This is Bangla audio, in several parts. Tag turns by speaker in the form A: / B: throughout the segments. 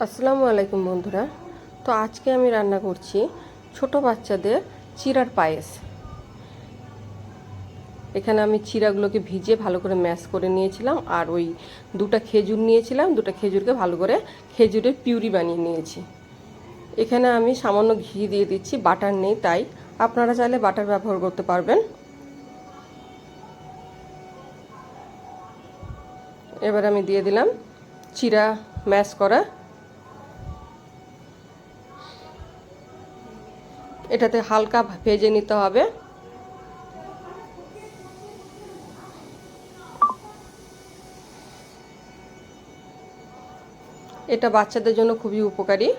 A: আসসালামু আলাইকুম বন্ধুরা। তো আজকে আমি রান্না করছি ছোট বাচ্চাদের চিড়ার পায়েস। এখানে আমি চিড়াগুলোকে ভিজিয়ে ভালো করে ম্যাশ করে নিয়েছিলাম, আর ওই দুটো খেজুর নিয়েছিলাম, দুটো খেজুরকে ভালো করে খেজুরের পিউরি বানিয়ে নিয়েছি। এখানে আমি সামান্য ঘি দিয়ে দিচ্ছি, বাটার নেই তাই আপনারা চাইলে বাটার ব্যবহার করতে পারবেন। এবার আমি দিয়ে দিলাম চিড়া ম্যাশ করা। এটাতে হালকা ভেজে নিতে হবে। এটা বাচ্চাদের জন্য খুবই উপকারী।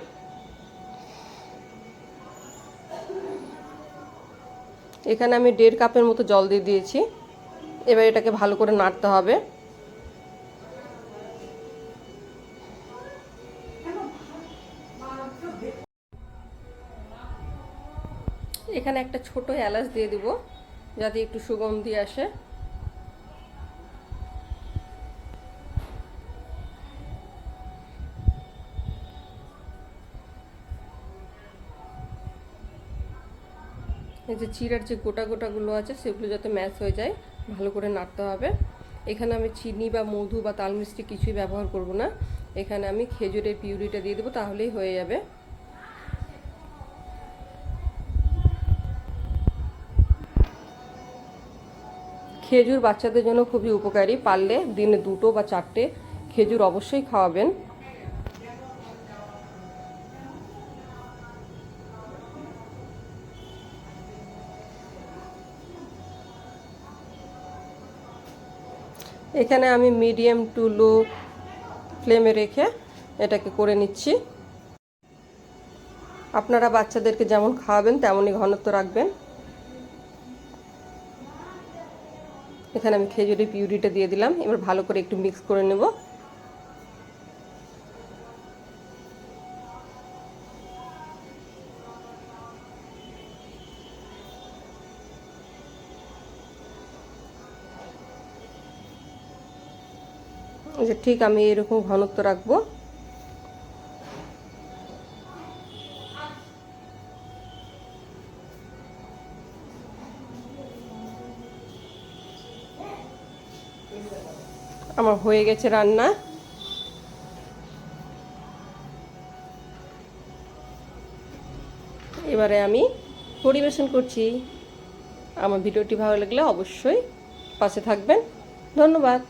A: এখানে আমি 1.5 কাপের মতো জল দিয়ে দিয়েছি। এবার এটাকে ভালো করে নাড়তে হবে। এখানে একটা ছোট এলাচ দিয়ে দিব যাতে একটু সুগন্ধি আসে। এই যে চিড়ার যে গোটা গোটাগুলো আছে সেগুলো যাতে ম্যাশ হয়ে যায়, ভালো করে নাড়তে হবে। এখানে আমি চিনি বা মধু বা তাল মিষ্টি কিছুই ব্যবহার করব না। এখানে আমি খেজুরের পিউরিটা দিয়ে দেবো, তাহলেই হয়ে যাবে। খেজুর বাচ্চাদের জন্য খুবই উপকারী, পারলে দিনে 2টো বা 4টে খেজুর অবশ্যই খাওয়াবেন। এখানে আমি মিডিয়াম টু লো ফ্লেমে রেখে এটাকে করে নিচ্ছি। আপনারা বাচ্চাদেরকে যেমন খাওয়াবেন তেমনই ঘনত্ব রাখবেন। এখানে আমি খেজুরের পিউরিটা দিয়ে দিলাম। এবার ভালো করে একটু মিক্স করে নেব। যে ঠিক আমি এরকম ঘনত্ব রাখবো। আমার হয়ে গেছে রান্না। এবারে আমি পরিবেশন করছি। আমার ভিডিওটি ভালো লাগলে অবশ্যই পাশে থাকবেন। ধন্যবাদ।